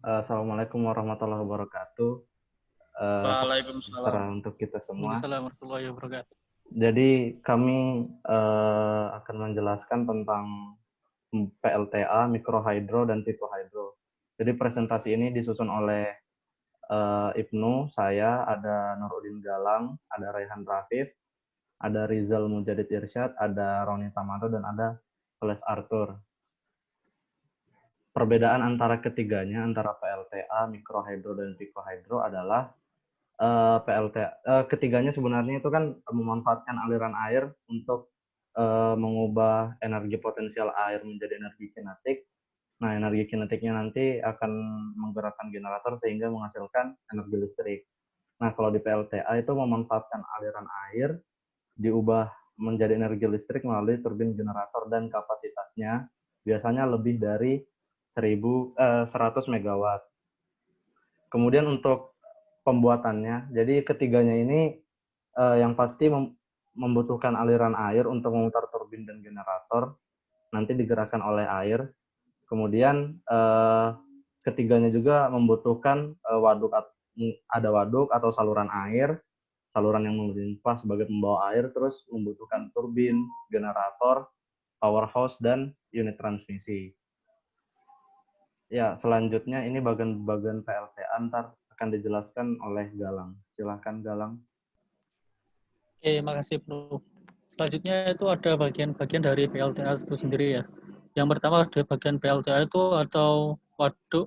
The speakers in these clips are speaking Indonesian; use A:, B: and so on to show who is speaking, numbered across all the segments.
A: Assalamualaikum warahmatullahi wabarakatuh. Salam
B: Waalaikumsalam.
A: sejahtera untuk kita semua.
C: Waalaikumsalam warahmatullahi wabarakatuh.
A: Jadi kami akan menjelaskan tentang PLTA, mikrohidro, dan picohydro. Jadi presentasi ini disusun oleh Ibnu, saya, ada Nurudin Galang, ada Raihan Rafif, ada Rizal Mujadid Irsyad, ada Roni Tamado, dan ada Koles Arthur. Perbedaan antara ketiganya, antara PLTA, mikrohidro, dan picohydro adalah ketiganya sebenarnya itu kan memanfaatkan aliran air untuk mengubah energi potensial air menjadi energi kinetik. Nah, energi kinetiknya nanti akan menggerakkan generator sehingga menghasilkan energi listrik. Nah, kalau di PLTA itu memanfaatkan aliran air diubah menjadi energi listrik melalui turbin generator dan kapasitasnya biasanya lebih dari 100 megawatt. Kemudian untuk pembuatannya, jadi ketiganya ini yang pasti membutuhkan aliran air untuk memutar turbin dan generator, nanti digerakkan oleh air. Kemudian ketiganya juga membutuhkan ada waduk atau saluran air, saluran yang melimpah sebagai pembawa air, terus membutuhkan turbin, generator, powerhouse, dan unit transmisi. Ya, selanjutnya ini bagian PLTA, ntar akan dijelaskan oleh Galang. Silahkan Galang.
C: Oke, makasih Bro. Selanjutnya itu ada bagian-bagian dari PLTA itu sendiri ya. Yang pertama ada bagian PLTA itu atau waduk.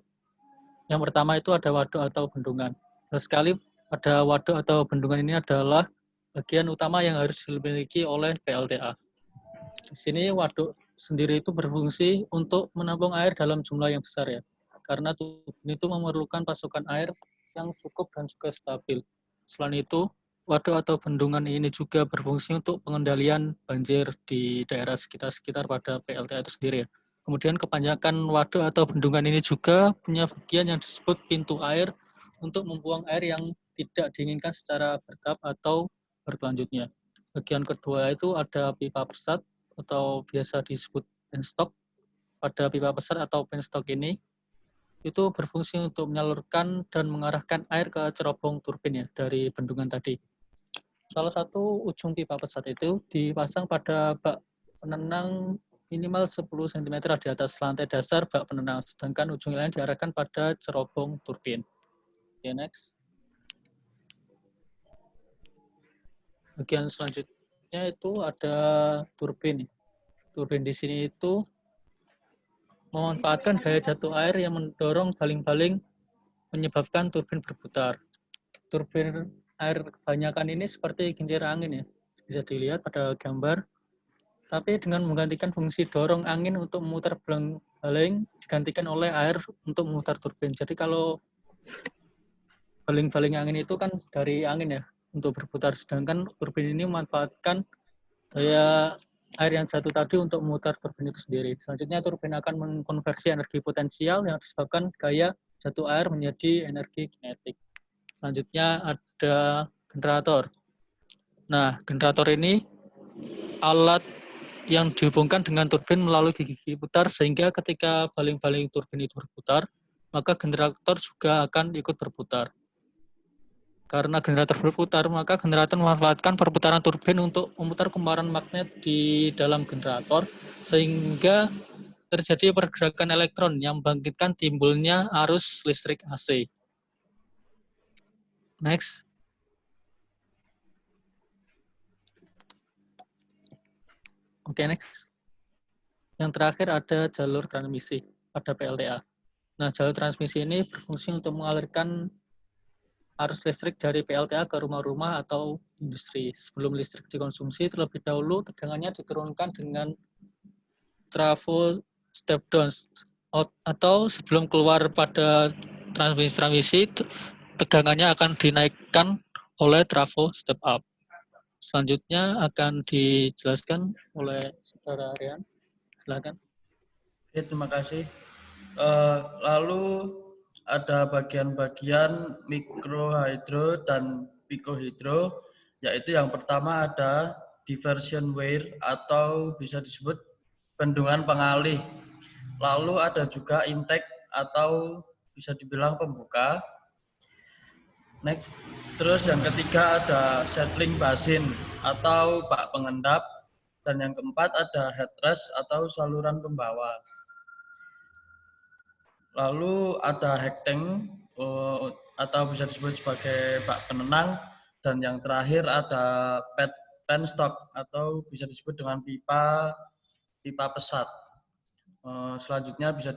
C: Yang pertama itu ada waduk atau bendungan. Nah, sekali ada waduk atau bendungan ini adalah bagian utama yang harus dimiliki oleh PLTA. Di sini waduk sendiri itu berfungsi untuk menampung air dalam jumlah yang besar ya. Karena turbin itu memerlukan pasokan air yang cukup dan juga stabil. Selain itu, waduk atau bendungan ini juga berfungsi untuk pengendalian banjir di daerah sekitar pada PLTA itu sendiri ya. Kemudian kebanyakan waduk atau bendungan ini juga punya bagian yang disebut pintu air untuk membuang air yang tidak diinginkan secara bertahap atau berkelanjutnya. Bagian kedua itu ada pipa pesat atau biasa disebut penstock. Pada pipa pesat atau penstock ini itu berfungsi untuk menyalurkan dan mengarahkan air ke cerobong turbin ya dari bendungan tadi. Salah satu ujung pipa pesat itu dipasang pada bak penenang minimal 10 cm di atas lantai dasar bak penenang, sedangkan ujung lain diarahkan pada cerobong turbin. Oke, next. Bagian selanjutnya itu ada turbin. Turbin di sini itu memanfaatkan gaya jatuh air yang mendorong baling-baling menyebabkan turbin berputar. Turbin air kebanyakan ini seperti kincir angin ya, bisa dilihat pada gambar. Tapi dengan menggantikan fungsi dorong angin untuk memutar baling, digantikan oleh air untuk memutar turbin. Jadi kalau baling-baling angin itu kan dari angin ya, untuk berputar. Sedangkan turbin ini memanfaatkan daya air yang jatuh tadi untuk memutar turbin itu sendiri. Selanjutnya turbin akan mengkonversi energi potensial yang disebabkan gaya jatuh air menjadi energi kinetik. Selanjutnya ada generator. Nah, generator ini alat yang dihubungkan dengan turbin melalui gigi putar sehingga ketika baling-baling turbin itu berputar, maka generator juga akan ikut berputar. Karena generator berputar, maka generator memanfaatkan perputaran turbin untuk memutar kumparan magnet di dalam generator sehingga terjadi pergerakan elektron yang membangkitkan timbulnya arus listrik AC. Next. Oke, next. Yang terakhir ada jalur transmisi pada PLTA. Nah, jalur transmisi ini berfungsi untuk mengalirkan arus listrik dari PLTA ke rumah-rumah atau industri. Sebelum listrik dikonsumsi, terlebih dahulu tegangannya diturunkan dengan trafo step down atau sebelum keluar pada transmisi, tegangannya akan dinaikkan oleh trafo step up. Selanjutnya akan dijelaskan oleh Saudara Rian. Silakan.
B: Oke, terima kasih. Lalu ada bagian-bagian mikrohidro dan picohidro, yaitu yang pertama ada diversion weir atau bisa disebut bendungan pengalih. Lalu ada juga intake atau bisa dibilang pembuka. Next, terus yang ketiga ada settling basin atau bak pengendap, dan yang keempat ada headrest atau saluran pembawa. Lalu ada head tank atau bisa disebut sebagai bak penenang, dan yang terakhir ada penstock atau bisa disebut dengan pipa pesat. Selanjutnya bisa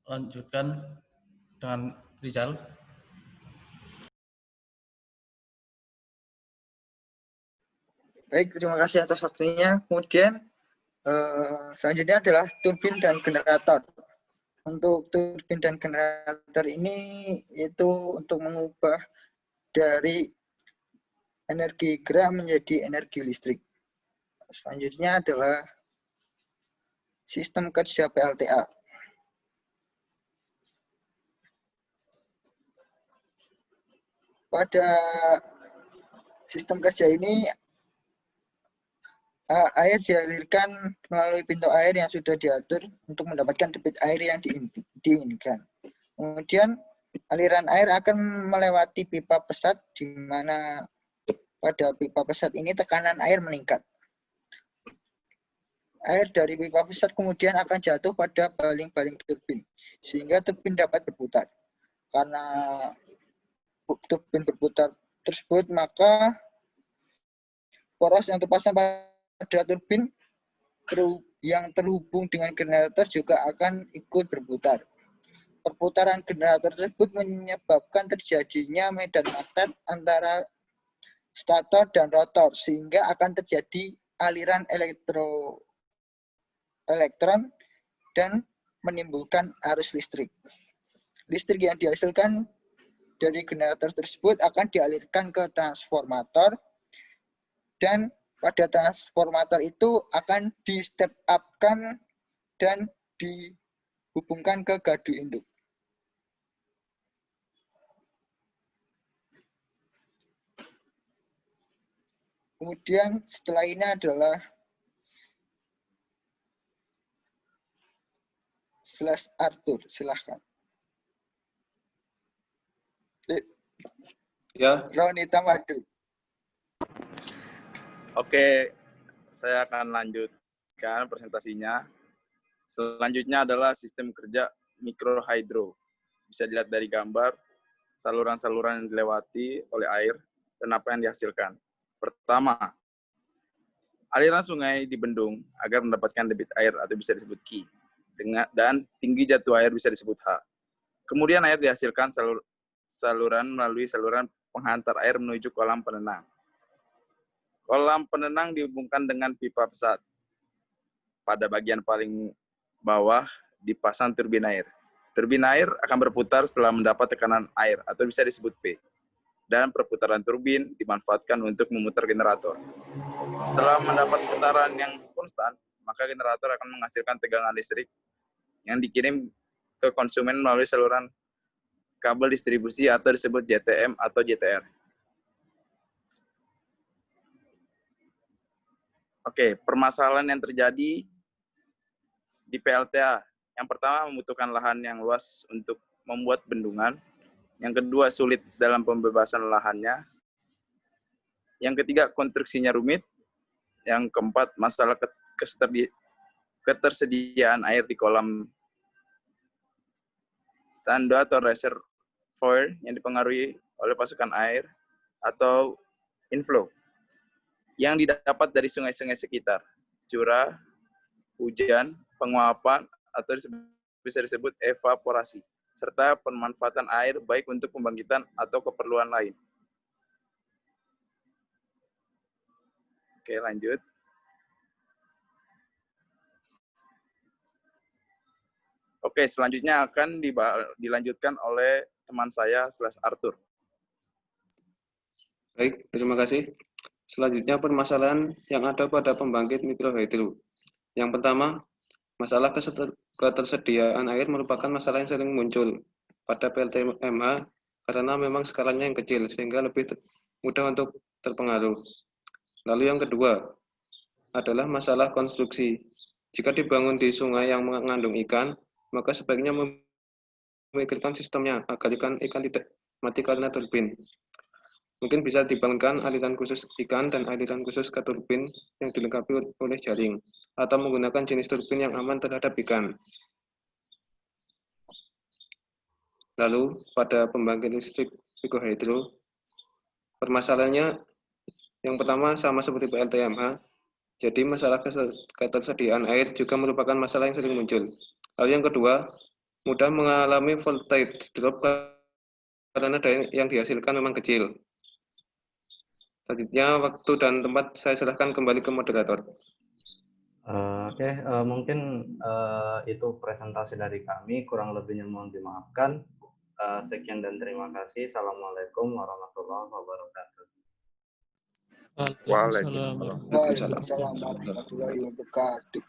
B: dilanjutkan dengan Rizal.
D: Baik, terima kasih atas waktunya. Kemudian selanjutnya adalah turbin dan generator. Untuk turbin dan generator ini itu untuk mengubah dari energi gerak menjadi energi listrik. Selanjutnya adalah sistem kerja PLTA. Pada sistem kerja ini air dialirkan melalui pintu air yang sudah diatur untuk mendapatkan debit air yang diinginkan. Kemudian aliran air akan melewati pipa pesat, di mana pada pipa pesat ini tekanan air meningkat. Air dari pipa pesat kemudian akan jatuh pada baling-baling turbin, sehingga turbin dapat berputar. Karena turbin berputar tersebut, maka poros yang terpasang pada turbin yang terhubung dengan generator juga akan ikut berputar. Perputaran generator tersebut menyebabkan terjadinya medan magnet antara stator dan rotor, sehingga akan terjadi aliran elektron dan menimbulkan arus listrik. Listrik yang dihasilkan dari generator tersebut akan dialirkan ke transformator, dan pada transformator itu akan di step up-kan dan dihubungkan ke gardu induk. Kemudian setelah ini adalah Slash Arthur, silahkan.
E: Ya.
D: Roni Tamadu.
E: Oke, saya akan lanjutkan presentasinya. Selanjutnya adalah sistem kerja mikrohidro. Bisa dilihat dari gambar, saluran-saluran yang dilewati oleh air, dan apa yang dihasilkan. Pertama, aliran sungai dibendung agar mendapatkan debit air atau bisa disebut Q, dan tinggi jatuh air bisa disebut H. Kemudian air dihasilkan saluran melalui saluran penghantar air menuju kolam penenang. Kolam penenang dihubungkan dengan pipa pesat. Pada bagian paling bawah dipasang turbin air. Turbin air akan berputar setelah mendapat tekanan air atau bisa disebut P. Dan perputaran turbin dimanfaatkan untuk memutar generator. Setelah mendapat putaran yang konstan, maka generator akan menghasilkan tegangan listrik yang dikirim ke konsumen melalui saluran kabel distribusi atau disebut JTM atau JTR. Oke, permasalahan yang terjadi di PLTA. Yang pertama, membutuhkan lahan yang luas untuk membuat bendungan. Yang kedua, sulit dalam pembebasan lahannya. Yang ketiga, konstruksinya rumit. Yang keempat, masalah ketersediaan air di kolam tanda atau reservoir yang dipengaruhi oleh pasukan air atau inflow yang didapat dari sungai-sungai sekitar, curah, hujan, penguapan, atau bisa disebut evaporasi, serta pemanfaatan air baik untuk pembangkitan atau keperluan lain. Oke, lanjut. Oke, selanjutnya akan dilanjutkan oleh teman saya, Slash Arthur.
F: Baik, terima kasih. Selanjutnya permasalahan yang ada pada pembangkit mikrohidro. Yang pertama, masalah ketersediaan air merupakan masalah yang sering muncul pada PLTMA karena memang skalanya yang kecil sehingga lebih mudah untuk terpengaruh. Lalu yang kedua adalah masalah konstruksi. Jika dibangun di sungai yang mengandung ikan, maka sebaiknya memikirkan sistemnya agar ikan tidak mati karena turbin. Mungkin bisa dibangunkan aliran khusus ikan dan aliran khusus ke turbin yang dilengkapi oleh jaring, atau menggunakan jenis turbin yang aman terhadap ikan. Lalu, pada pembangkit listrik mikrohidro, permasalahannya yang pertama sama seperti PLTMH, jadi masalah ketersediaan air juga merupakan masalah yang sering muncul. Lalu yang kedua, mudah mengalami voltage drop karena daya yang dihasilkan memang kecil. Selanjutnya, waktu dan tempat saya serahkan kembali ke moderator.
A: Mungkin itu presentasi dari kami, kurang lebihnya mohon dimaafkan. Sekian dan terima kasih. Assalamualaikum warahmatullahi wabarakatuh.
C: Waalaikumsalam.
D: Waalaikumsalam warahmatullahi wabarakatuh.